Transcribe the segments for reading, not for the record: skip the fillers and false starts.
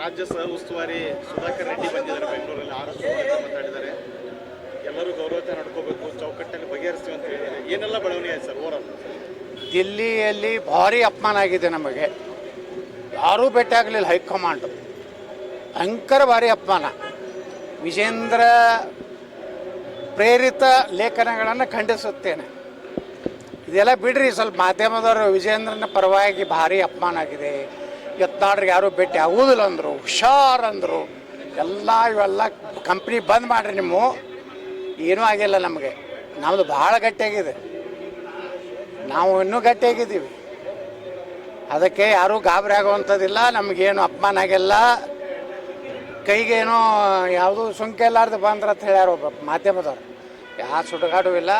ರಾಜ್ಯ ಸಹ ಉಸ್ತುವಾರಿ ಸುಧಾಕರ್ ರೆಡ್ಡಿ ಬಂದಿದ್ದಾರೆ ಬೆಂಗಳೂರಲ್ಲಿ ಮಾತಾಡಿದ್ದಾರೆ. ಎಲ್ಲರೂ ಗೌರವತೆ ನಡ್ಕೋಬೇಕು, ಚೌಕಟ್ಟಲ್ಲಿ ಬಗೆಹರಿಸ್ತೀವಿ ಅಂತ ಹೇಳಿದ್ದಾರೆ. ಏನೆಲ್ಲ ಬೆಳವಣಿಗೆ ಆಯ್ತು ಸರ್ ಓವರಾಲ್? ದಿಲ್ಲಿಯಲ್ಲಿ ಭಾರಿ ಅಪಮಾನ ಆಗಿದೆ ನಮಗೆ. ಯಾರೂ ಭೇಟಿ ಆಗಲಿಲ್ಲ ಹೈಕಮಾಂಡ್. ಭಯಂಕರ ಭಾರಿ ಅಪಮಾನ. ವಿಜೇಂದ್ರ ಪ್ರೇರಿತ ಲೇಖನಗಳನ್ನು ಖಂಡಿಸುತ್ತೇನೆ. ಇದೆಲ್ಲ ಬಿಡ್ರಿ, ಸ್ವಲ್ಪ ಮಾಧ್ಯಮದವರು ವಿಜೇಂದ್ರನ ಪರವಾಗಿ ಭಾರಿ ಅಪಮಾನ ಆಗಿದೆ, ಯತ್ನಾಳ್ರಿಗೆ ಯಾರೂ ಭೇಟಿ ಆಗುವುದಿಲ್ಲ ಅಂದರು, ಹುಷಾರ್ ಅಂದರು. ಇವೆಲ್ಲ ಕಂಪ್ನಿ ಬಂದ್ ಮಾಡಿರಿ, ನೀವು ಏನೂ ಆಗಿಲ್ಲ ನಮಗೆ. ನಮ್ಮದು ಭಾಳ ಗಟ್ಟಿಯಾಗಿದೆ, ನಾವು ಇನ್ನೂ ಗಟ್ಟಿಯಾಗಿದ್ದೀವಿ. ಅದಕ್ಕೆ ಯಾರೂ ಗಾಬರಿ ಆಗುವಂಥದ್ದಿಲ್ಲ. ನಮಗೇನು ಅಪಮಾನ ಆಗಿಲ್ಲ, ಕೈಗೇನೋ ಯಾವುದೂ ಸುಂಕ ಇಲ್ಲಾರ್ದು ಬಂದ್ರೆ ಅಂತ ಹೇಳ್ಯಾರ ಒಬ್ಬ ಮಾಧ್ಯಮದವ್ರು. ಯಾವ ಸುಡುಗಾಡು ಇಲ್ಲ.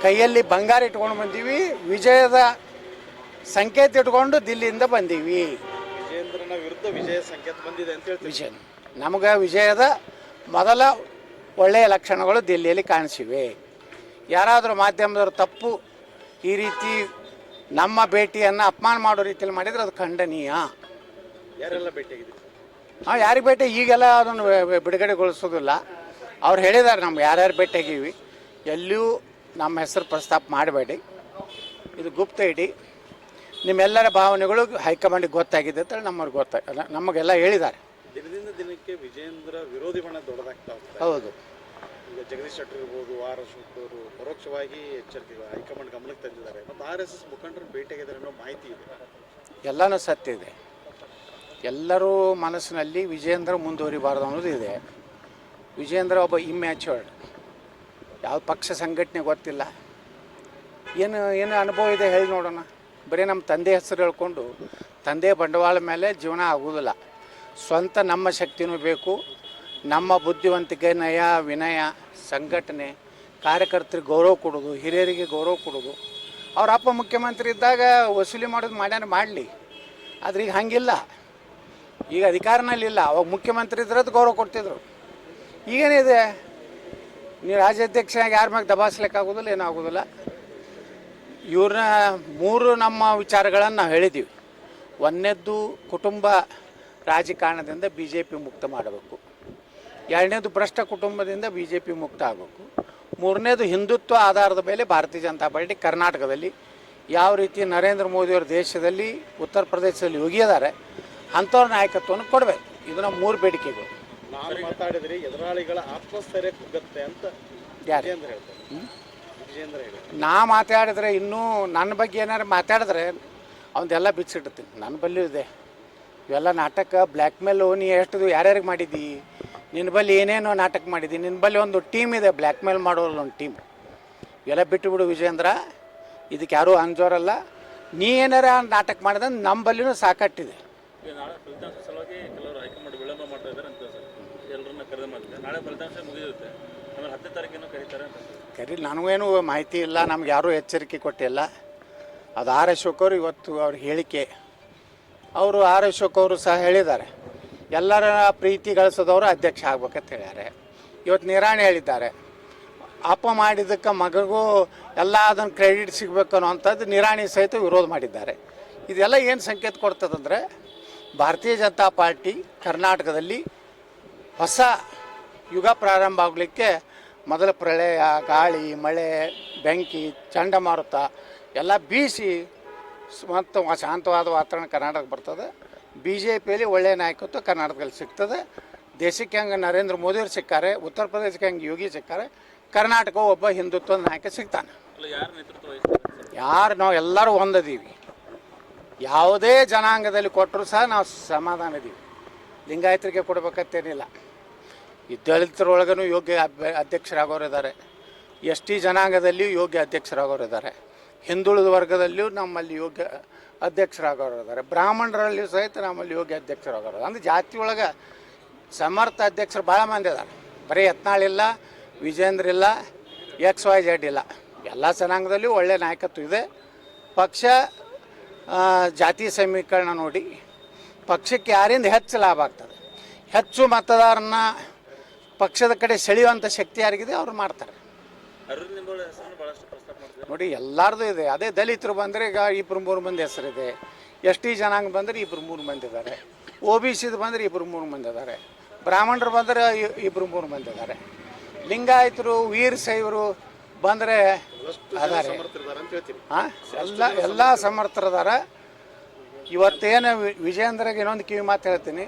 ಕೈಯಲ್ಲಿ ಬಂಗಾರ ಇಟ್ಕೊಂಡು ಬಂದೀವಿ, ವಿಜಯದ ಸಂಕೇತ ಇಟ್ಕೊಂಡು ದಿಲ್ಲಿಯಿಂದ ಬಂದೀವಿ. ವಿಜೇಂದ್ರನ ವಿರುದ್ಧ ವಿಜಯ ಸಂಕೇತ ಬಂದಿದೆ ಅಂತ ಹೇಳ್ತೀವಿ. ವಿಜಯ ನಮಗೆ ವಿಜಯದ ಮೊದಲ ಒಳ್ಳೆಯ ಲಕ್ಷಣಗಳು ದಿಲ್ಲಿಯಲ್ಲಿ ಕಾಣಿಸಿವೆ. ಯಾರಾದರೂ ಮಾಧ್ಯಮದವರು ತಪ್ಪು ಈ ರೀತಿ ನಮ್ಮ ಭೇಟಿಯನ್ನು ಅಪಮಾನ ಮಾಡೋ ರೀತಿಯಲ್ಲಿ ಮಾಡಿದರೆ ಅದು ಖಂಡನೀಯ. ಯಾರೆಲ್ಲ ಭೇಟಿಯಾಗಿದ್ದೀವಿ? ಯಾರಿಗೆ ಭೇಟಿ ಈಗೆಲ್ಲ ಅದನ್ನು ಬಿಡುಗಡೆಗೊಳಿಸೋದಿಲ್ಲ. ಅವ್ರು ಹೇಳಿದ್ದಾರೆ ನಮ್ಗೆ ಯಾರ್ಯಾರು ಭೇಟಿಯಾಗೀವಿ, ಎಲ್ಲಿಯೂ ನಮ್ಮ ಹೆಸರು ಪ್ರಸ್ತಾಪ ಮಾಡಬೇಡಿ, ಇದು ಗುಪ್ತ ಇಡಿ, ನಿಮ್ಮೆಲ್ಲರ ಭಾವನೆಗಳು ಹೈಕಮಾಂಡಿಗೆ ಗೊತ್ತಾಗಿದೆ ಅಂತ ನಮಗೆಲ್ಲ ಹೇಳಿದ್ದಾರೆ. ದಿನದಿಂದ ದಿನಕ್ಕೆ ವಿಜೇಂದ್ರ ವಿರೋಧಿ ಬಣ ದೊಡ್ಡದಾಗ್ತಾ ಹೋಗ್ತಾರೆ. ಹೌದು. ಈಗ ಜಗದೀಶ್ ಶೆಟ್ಟರ್ ಇರ್ಬೋದು, ಆರ್ ಅಶೋಕ್ ಅವರು ಪರೋಕ್ಷವಾಗಿ ಎಚ್ಚರಿಕೆ ಹೈಕಮಾಂಡ್ ಗಮನಕ್ಕೆ ತಂದಿದ್ದಾರೆ. ಮತ್ತು RSS ಮುಖಂಡರು ಭೇಟಿಯಾಗಿದ್ದಾರೆ ಅನ್ನೋ ಮಾಹಿತಿ ಇದೆ. ಎಲ್ಲನೂ ಸತ್ಯ ಇದೆ. ಎಲ್ಲರೂ ಮನಸ್ಸಿನಲ್ಲಿ ವಿಜೇಂದ್ರ ಮುಂದುವರಿಬಾರ್ದು ಅನ್ನೋದು ಇದೆ. ವಿಜೇಂದ್ರ ಒಬ್ಬ ಇಮ್ಯಾಚ್ಯೂರ್ಡ್, ಯಾವ ಪಕ್ಷ ಸಂಘಟನೆ ಗೊತ್ತಿಲ್ಲ, ಏನು ಅನುಭವ ಇದೆ ಹೇಳಿ ನೋಡೋಣ. ಬರೀ ನಮ್ಮ ತಂದೆ ಹೆಸರು ಹೇಳ್ಕೊಂಡು ತಂದೆ ಬಂಡವಾಳ ಮೇಲೆ ಜೀವನ ಆಗೋದಿಲ್ಲ. ಸ್ವಂತ ನಮ್ಮ ಶಕ್ತಿನೂ ಬೇಕು, ನಮ್ಮ ಬುದ್ಧಿವಂತಿಕೆ, ನಯ ವಿನಯ, ಸಂಘಟನೆ, ಕಾರ್ಯಕರ್ತರಿಗೆ ಗೌರವ ಕೊಡೋದು, ಹಿರಿಯರಿಗೆ ಗೌರವ ಕೊಡೋದು. ಅವ್ರ ಅಪ್ಪ ಮುಖ್ಯಮಂತ್ರಿ ಇದ್ದಾಗ ವಸೂಲಿ ಮಾಡೋದು ಮಾಡಲಿ. ಆದರೆ ಈಗ ಹಂಗಿಲ್ಲ, ಈಗ ಅಧಿಕಾರನಲ್ಲಿಲ್ಲ. ಅವಾಗ ಮುಖ್ಯಮಂತ್ರಿ ಇದ್ರದ್ದು ಗೌರವ ಕೊಡ್ತಿದ್ರು. ಈಗೇನಿದೆ, ನೀವು ರಾಜ್ಯಾಧ್ಯಕ್ಷನಾಗಿ ಯಾರ ಮ್ಯಾಗೆ ದಬಾಯಿಸ್ಲಿಕ್ಕಾಗೋದಿಲ್ಲ, ಏನಾಗೋದಿಲ್ಲ. ಇವ್ರನ್ನ 3 ನಮ್ಮ ವಿಚಾರಗಳನ್ನು ನಾವು ಹೇಳಿದ್ದೀವಿ. ಒಂದನೇದ್ದು ಕುಟುಂಬ ರಾಜಕಾರಣದಿಂದ BJP ಮುಕ್ತ ಮಾಡಬೇಕು. 2ನೇದು ಭ್ರಷ್ಟ ಕುಟುಂಬದಿಂದ BJP ಮುಕ್ತ ಆಗಬೇಕು. 3ನೇದು ಹಿಂದುತ್ವ ಆಧಾರದ ಮೇಲೆ ಭಾರತೀಯ ಜನತಾ ಪಾರ್ಟಿ ಕರ್ನಾಟಕದಲ್ಲಿ ಯಾವ ರೀತಿ ನರೇಂದ್ರ ಮೋದಿಯವ್ರ ದೇಶದಲ್ಲಿ ಉತ್ತರ ಪ್ರದೇಶದಲ್ಲಿ ಹೋಗಿದ್ದಾರೆ ಅಂಥವ್ರ ನಾಯಕತ್ವವನ್ನು ಕೊಡಬೇಕು. ಇದು ನಮ್ಮ 3 ಬೇಡಿಕೆಗಳು. ನಾನು ಮಾತಾಡಿದ್ರೆ ಎದುರಾಳಿಗಳ ಆತ್ಮಸ್ಥೈರ್ಯ ಕುಗ್ಗುತ್ತೆ ಅಂತ ಯಾರು ಹೇಳ್ತಾರೆ? ವಿಜೇಂದ್ರ ಹೇಳಿ. ನಾ ಮಾತಾಡಿದ್ರೆ ಇನ್ನೂ ನನ್ನ ಬಗ್ಗೆ ಏನಾರು ಮಾತಾಡಿದ್ರೆ ಅವನ್ನೆಲ್ಲ ಬಿಚ್ಚಿಡ್ತೀನಿ. ನನ್ನ ಬಲ್ಲಿಯೂ ಇದೆ ಇವೆಲ್ಲ ನಾಟಕ. ಬ್ಲ್ಯಾಕ್ ಮೇಲು ನೀ ಎಷ್ಟು ಯಾರ್ಯಾರಿಗೆ ಮಾಡಿದ್ದಿ, ನಿನ್ನ ಬಲ್ಲಿ ಏನೇನೋ ನಾಟಕ ಮಾಡಿದ್ದಿ, ನಿನ್ನ ಬಲ್ಲಿ ಒಂದು ಟೀಮ್ ಇದೆ ಬ್ಲ್ಯಾಕ್ ಮೇಲ್ ಮಾಡೋಲ್ಲ, ಒಂದು ಟೀಮ್. ಇವೆಲ್ಲ ಬಿಟ್ಟು ಬಿಡು ವಿಜೇಂದ್ರ, ಇದಕ್ಕೆ ಯಾರೂ ಅಂಜೋರಲ್ಲ. ನೀ ಏನಾರ ನಾಟಕ ಮಾಡಿದ್ರೆ ನಮ್ಮ ಬಲ್ಲಿನೂ ಸಾಕಟ್ಟಿದೆ. ನಾಳೆ ಫಲಿತಾಂಶ ಸಲುವಾಗಿ ಕೆಲವರು ಹೈಕಮಾಂಡ್ ವಿಳಂಬ ಮಾಡ್ತಾ ಇದ್ದಾರೆ ಅಂತ ಸರ್, ಎಲ್ಲರನ್ನ ಕರೆದು ಮಾಡಿದ್ದಾರೆ. ನಾಳೆ ಫಲಿತಾಂಶ ಮುಗಿಯುತ್ತೆ, ಆಮೇಲೆ 10ನೇ ತಾರೀಕೇನೋ ಕರೀತಾರೆ ಅಂತ. ಕರೀಲಿ, ನನಗೇನು ಮಾಹಿತಿ ಇಲ್ಲ, ನಮ್ಗೆ ಯಾರೂ ಎಚ್ಚರಿಕೆ ಕೊಟ್ಟಿಲ್ಲ. ಅದು ಆರ್ ಅಶೋಕ್ ಅವರು ಇವತ್ತು ಅವ್ರ ಹೇಳಿಕೆ, ಅವರು ಆರ್ ಅಶೋಕ್ ಅವರು ಸಹ ಹೇಳಿದ್ದಾರೆ ಎಲ್ಲರ ಪ್ರೀತಿ ಗಳಿಸೋದವರು ಅಧ್ಯಕ್ಷ ಆಗ್ಬೇಕಂತ ಹೇಳ್ಯಾರೆ. ಇವತ್ತು ನಿರಾಣಿ ಹೇಳಿದ್ದಾರೆ, ಅಪ್ಪ ಮಾಡಿದ್ದಕ್ಕೆ ಮಗಗೂ ಎಲ್ಲ ಅದನ್ನು ಕ್ರೆಡಿಟ್ ಸಿಗಬೇಕು ಅನ್ನೋವಂಥದ್ದು ನಿರಾಣಿ ಸಹಿತ ವಿರೋಧ ಮಾಡಿದ್ದಾರೆ. ಇದೆಲ್ಲ ಏನು ಸಂಕೇತ ಕೊಡ್ತದಂದರೆ ಭಾರತೀಯ ಜನತಾ ಪಾರ್ಟಿ ಕರ್ನಾಟಕದಲ್ಲಿ ಹೊಸ ಯುಗ ಪ್ರಾರಂಭ ಆಗಲಿಕ್ಕೆ ಮೊದಲ ಪ್ರಳಯ, ಗಾಳಿ, ಮಳೆ, ಬೆಂಕಿ, ಚಂಡಮಾರುತ ಎಲ್ಲ ಬೀಸಿ ಮತ್ತು ಶಾಂತವಾದ ವಾತಾವರಣ ಕರ್ನಾಟಕ ಬರ್ತದೆ. BJPಯಲ್ಲಿ ಒಳ್ಳೆಯ ನಾಯಕತ್ವ ಕರ್ನಾಟಕದಲ್ಲಿ ಸಿಗ್ತದೆ. ದೇಶಕ್ಕೆ ಹಂಗೆ ನರೇಂದ್ರ ಮೋದಿಯವರು ಸಿಕ್ಕಾರೆ, ಉತ್ತರ ಪ್ರದೇಶಕ್ಕೆ ಹಂಗೆ ಯೋಗಿ ಸಿಕ್ಕಾರೆ, ಕರ್ನಾಟಕ ಒಬ್ಬ ಹಿಂದುತ್ವದ ನಾಯಕ ಸಿಗ್ತಾನೆ. ಯಾರು ನಾವು ಎಲ್ಲರೂ ಒಂದದೀವಿ. ಯಾವುದೇ ಜನಾಂಗದಲ್ಲಿ ಕೊಟ್ಟರು ಸಹ ನಾವು ಸಮಾಧಾನ ಇದ್ದೀವಿ. ಲಿಂಗಾಯತರಿಗೆ ಕೊಡಬೇಕಂತೇನಿಲ್ಲ. ಈ ದಲಿತರೊಳಗೂ ಯೋಗ್ಯ ಅಧ್ಯಕ್ಷರಾಗೋರು ಇದ್ದಾರೆ, ST ಜನಾಂಗದಲ್ಲಿಯೂ ಯೋಗ್ಯ ಅಧ್ಯಕ್ಷರಾಗೋರು ಇದ್ದಾರೆ, ಹಿಂದುಳಿದ ವರ್ಗದಲ್ಲಿಯೂ ನಮ್ಮಲ್ಲಿ ಯೋಗ್ಯ ಅಧ್ಯಕ್ಷರಾಗೋರು ಇದ್ದಾರೆ, ಬ್ರಾಹ್ಮಣರಲ್ಲಿಯೂ ಸಹಿತ ನಮ್ಮಲ್ಲಿ ಯೋಗ್ಯ ಅಧ್ಯಕ್ಷರಾಗೋರು. ಅಂದರೆ ಜಾತಿ ಒಳಗೆ ಸಮರ್ಥ ಅಧ್ಯಕ್ಷರು ಭಾಳ ಮಂದಿ ಇದ್ದಾರೆ. ಬರೀ ಯತ್ನಾಳಿಲ್ಲ, ವಿಜೇಂದ್ರ ಇಲ್ಲ, XYZ ಇಲ್ಲ, ಎಲ್ಲ ಜನಾಂಗದಲ್ಲಿಯೂ ಒಳ್ಳೆಯ ನಾಯಕತ್ವ ಇದೆ. ಪಕ್ಷ ಜಾತಿ ಸಮೀಕರಣ ನೋಡಿ ಪಕ್ಷಕ್ಕೆ ಯಾರಿಂದ ಹೆಚ್ಚು ಲಾಭ ಆಗ್ತದೆ, ಹೆಚ್ಚು ಮತದಾರನ ಪಕ್ಷದ ಕಡೆ ಸೆಳೆಯುವಂಥ ಶಕ್ತಿ ಯಾರಿಗಿದೆ ಅವ್ರು ಮಾಡ್ತಾರೆ. ನೋಡಿ ಎಲ್ಲರದು ಇದೆ. ಅದೇ ದಲಿತರು ಬಂದರೆ ಈಗ 2-3 ಮಂದಿ ಹೆಸರಿದೆ, ST ಜನಾಂಗ ಬಂದರೆ 2-3 ಮಂದಿ ಇದ್ದಾರೆ. ಒ ಬಿ ಸಿದು ಬಂದರೆ 2-3 ಮಂದಿ ಅದಾರೆ, ಬ್ರಾಹ್ಮಣರು ಬಂದರೆ 2-3 ಮಂದಿ ಅದಾರೆ, ಲಿಂಗಾಯತರು ವೀರಶೈವರು ಬಂದರೆ ಅದಾರೆ. ಸಮರ್ಥರಿದ್ದಾರೆ ಅಂತ ಹೇಳ್ತೀನಿ. ಹಾಂ, ಎಲ್ಲ ಸಮರ್ಥರದಾರ. ಇವತ್ತೇನು ವಿಜೇಂದ್ರಗೆ ಇನ್ನೊಂದು ಕಿವಿ ಮಾತು ಹೇಳ್ತೀನಿ,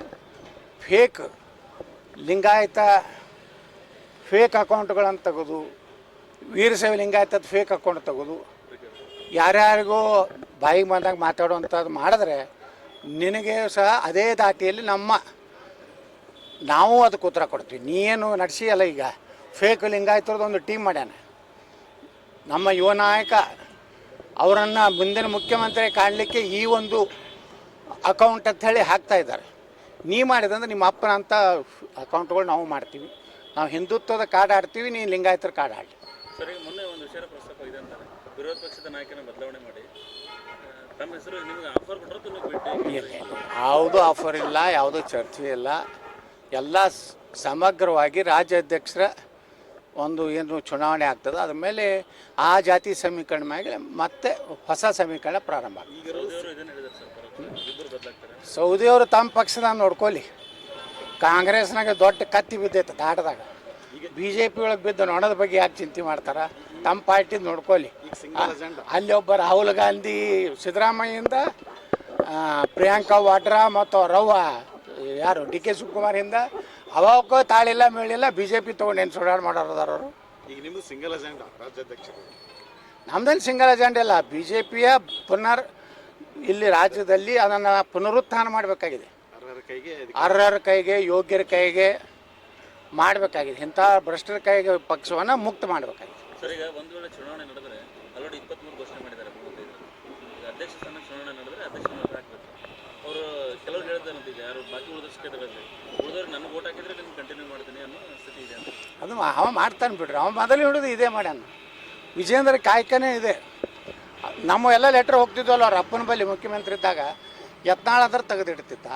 ಫೇಕ್ ಲಿಂಗಾಯತ ಫೇಕ್ ಅಕೌಂಟ್ಗಳನ್ನು ತೆಗೆದು, ವೀರಶೈವ ಲಿಂಗಾಯತದ ಫೇಕ್ ಅಕೌಂಟ್ ತೆಗೆದು ಯಾರ್ಯಾರಿಗೂ ಬಾಯಿಗೆ ಬಂದಾಗ ಮಾತಾಡುವಂಥದ್ದು ಮಾಡಿದ್ರೆ ನಿನಗೆ ಸಹ ಅದೇ ದಾಟಿಯಲ್ಲಿ ನಾವು ಅದಕ್ಕೆ ಉತ್ತರ ಕೊಡ್ತೀವಿ. ನೀನು ನಡೆಸಿ ಅಲ್ಲ, ಈಗ ಫೇಕ್ ಲಿಂಗಾಯತರದ್ದು ಒಂದು ಟೀಮ್ ಮಾಡ್ಯಾನ ನಮ್ಮ ಯುವ ನಾಯಕ, ಅವರನ್ನು ಮುಂದಿನ ಮುಖ್ಯಮಂತ್ರಿ ಕಾಣಲಿಕ್ಕೆ ಈ ಒಂದು ಅಕೌಂಟ್ ಅಂತ ಹೇಳಿ ಹಾಕ್ತಾಯಿದ್ದಾರೆ. ನೀ ಮಾಡಿದಂದ್ರೆ ನಿಮ್ಮ ಅಪ್ಪನಂಥ ಅಕೌಂಟ್ಗಳು ನಾವು ಮಾಡ್ತೀವಿ, ನಾವು ಹಿಂದುತ್ವದ ಕಾರ್ಡ್ ಆಡ್ತೀವಿ, ನೀನು ಲಿಂಗಾಯತರ ಕಾರ್ಡ್ ಆಡಲಿ. ಸರಿ, ಮೊನ್ನೆ ಒಂದು ವಿಷಯ ಪ್ರಸ್ತಾಪ ಇದೆ ಅಂತಾರೆ, ವಿರೋಧ ಪಕ್ಷದ ನಾಯಕನ ಬದಲಾವಣೆ ಮಾಡಿ ತಮ್ಮ ಹೆಸರು ನಿಮಗೆ ಆಫರ್ ಕೊಟ್ಟರು ಭೇಟಿ? ಯಾವುದೂ ಆಫರ್ ಇಲ್ಲ, ಯಾವುದೂ ಚರ್ಚೆ ಇಲ್ಲ. ಎಲ್ಲ ಸಮಗ್ರವಾಗಿ ರಾಜ್ಯಾಧ್ಯಕ್ಷರ ಒಂದು ಏನು ಚುನಾವಣೆ ಆಗ್ತದೆ, ಅದ್ರ ಮೇಲೆ ಆ ಜಾತಿ ಸಮೀಕರಣ ಮೇಲೆ ಮತ್ತೆ ಹೊಸ ಸಮೀಕರಣ ಪ್ರಾರಂಭ ಆಗ್ತದೆ. ಈಗ ಸೌದಿಯವರು ಇದನ್ನು ಹೇಳಿದ್ದಾರೆ ಸರ್, ಇಬ್ಬರು ಬದಲಾಗ್ತಾರೆ. ಸೌದಿಯವರು ತಮ್ಮ ಪಕ್ಷದಾಗ ನೋಡ್ಕೊಳ್ಳಿ, ಕಾಂಗ್ರೆಸ್ನಾಗ ದೊಡ್ಡ ಕತ್ತಿ ಬಿದ್ದೈತೆ ದಾಟದಾಗ, ಬಿ ಜೆ ಪಿ ಒಳಗೆ ಬಿದ್ದು ನೊಣದ ಬಗ್ಗೆ ಯಾಕೆ ಚಿಂತೆ ಮಾಡ್ತಾರೆ? ತಮ್ಮ ಪಾರ್ಟಿದು ನೋಡ್ಕೊಳ್ಳಿ. ಅಲ್ಲಿ ಒಬ್ಬ ರಾಹುಲ್ ಗಾಂಧಿ ಸಿದ್ದರಾಮಯ್ಯಿಂದ, ಪ್ರಿಯಾಂಕಾ ವಾಡ್ರಾ ಮತ್ತು ರವ್ವ ಯಾರು ಡಿ ಕೆ ಶಿವಕುಮಾರಿಂದ ಅವಕ್ಕೂ ತಾಳಿಲ್ಲ ಮೇಳಿಲ್ಲ, ಬಿ ಜೆ ಪಿ ತೊಗೊಂಡು ಏನು ಸುಡಾಡ್ ಮಾಡೋರದಾರ ಅವರು. ಈಗ ನಿಮ್ಮದು ಸಿಂಗಲ್ ಅಜೆಂಡಾ ರಾಜ್ಯಾಧ್ಯಕ್ಷರು? ನಮ್ದೇನು ಸಿಂಗಲ್ ಅಜೆಂಡ ಇಲ್ಲ, ಬಿ ಜೆ ಪಿಯ ಇಲ್ಲಿ ರಾಜ್ಯದಲ್ಲಿ ಅದನ್ನು ಪುನರುತ್ಥಾನ ಮಾಡಬೇಕಾಗಿದೆ. ಅರ್ಹರ ಕೈಗೆ ಯೋಗ್ಯರ ಕೈಗೆ ಮಾಡಬೇಕಾಗಿದೆ, ಇಂಥ ಭ್ರಷ್ಟರ ಕೈಗೆ ಪಕ್ಷವನ್ನು ಮುಕ್ತ ಮಾಡಬೇಕಾಗಿದೆ. ಸರ್, ಈಗ ಒಂದು ವೇಳೆ ಚುನಾವಣೆ ನಡೆದರೆ ಆಲ್ರೆಡಿ 23 ಘೋಷಣೆ ಮಾಡಿದ್ದಾರೆ, ಈಗ ಅಧ್ಯಕ್ಷ ಸ್ಥಾನ ಚುನಾವಣೆ ನಡೆದರೆ ಅಧ್ಯಕ್ಷ ಹಾಕಬೇಕು. ಅವರು ಕೆಲವರು ಹೇಳ್ತಾರಂತಿದೆ, ಯಾರು ಬಾಕಿ ಉಳಿದ ಕ್ಷೇತ್ರಗಳಲ್ಲಿ ಉಳಿದವ್ರಿಗೆ ನನಗೆ ಓಟ್ ಹಾಕಿದರೆ ನಿಮ್ಗೆ ಕಂಟಿನ್ಯೂ ಮಾಡ್ತೀನಿ ಅನ್ನೋ ಸ್ಥಿತಿ ಇದೆ ಅಂತ. ಅದು ಅವ ಮಾಡ್ತಾನೆ ಬಿಡ್ರಿ, ಅವ ಮೊದಲು ಹಿಡಿದು ಇದೇ ಮಾಡ್ಯಾನ. ವಿಜೇಂದ್ರ ಕಾಯ್ಕನೇ ಇದೆ. ನಮ್ಮ ಎಲ್ಲ ಲೆಟ್ರ್ ಹೋಗ್ತಿದ್ವಲ್ಲ ಅವ್ರ ಅಪ್ಪನ ಬಳಿ ಮುಖ್ಯಮಂತ್ರಿ ಇದ್ದಾಗ, ಯತ್ನಾಳ್ ಅಂದ್ರೆ ತೆಗೆದಿಡ್ತಿದ್ದ.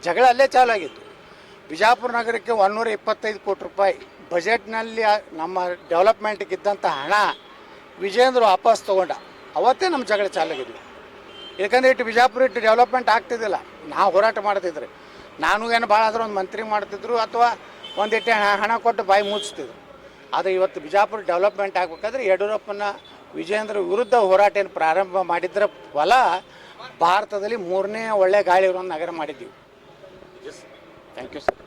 ಜಗಳ ಅಲ್ಲೇ ಚಾಲು ಆಗಿತ್ತು. ಬಿಜಾಪುರ ನಗರಕ್ಕೆ 125 ಕೋಟಿ ರೂಪಾಯಿ ಬಜೆಟ್ನಲ್ಲಿ ನಮ್ಮ ಡೆವಲಪ್ಮೆಂಟ್ಗೆ ಇದ್ದಂಥ ಹಣ ವಿಜೇಂದ್ರ ವಾಪಸ್ ತೊಗೊಂಡ. ಅವತ್ತೇ ನಮ್ಮ ಜಗಳ ಚಾಲಾಗಿದ್ವಿ. ಯಾಕಂದರೆ ಇಟ್ಟು ಬಿಜಾಪುರ ಇಟ್ಟು ಡೆವಲಪ್ಮೆಂಟ್ ಆಗ್ತಿದ್ದಿಲ್ಲ. ನಾವು ಹೋರಾಟ ಮಾಡ್ತಿದ್ರಿ, ನಾನು ಏನು ಭಾಳ ಆದ್ರೆ ಒಂದು ಮಂತ್ರಿ ಮಾಡ್ತಿದ್ರು ಅಥವಾ ಒಂದಿಟ್ಟು ಹಣ ಕೊಟ್ಟು ಬಾಯಿ ಮುಚ್ತಿದ್ರು. ಆದರೆ ಇವತ್ತು ಬಿಜಾಪುರ ಡೆವಲಪ್ಮೆಂಟ್ ಆಗಬೇಕಾದ್ರೆ ಯಡಿಯೂರಪ್ಪನ ವಿಜೇಂದ್ರ ವಿರುದ್ಧ ಹೋರಾಟ ಏನು ಪ್ರಾರಂಭ ಮಾಡಿದ್ರ ಫಲ ಭಾರತದಲ್ಲಿ 3ನೇ ಒಳ್ಳೆ ಗಾಳಿ ಇರೋ ನಗರ ಮಾಡಿದ್ದೀವಿ. Thank you sir.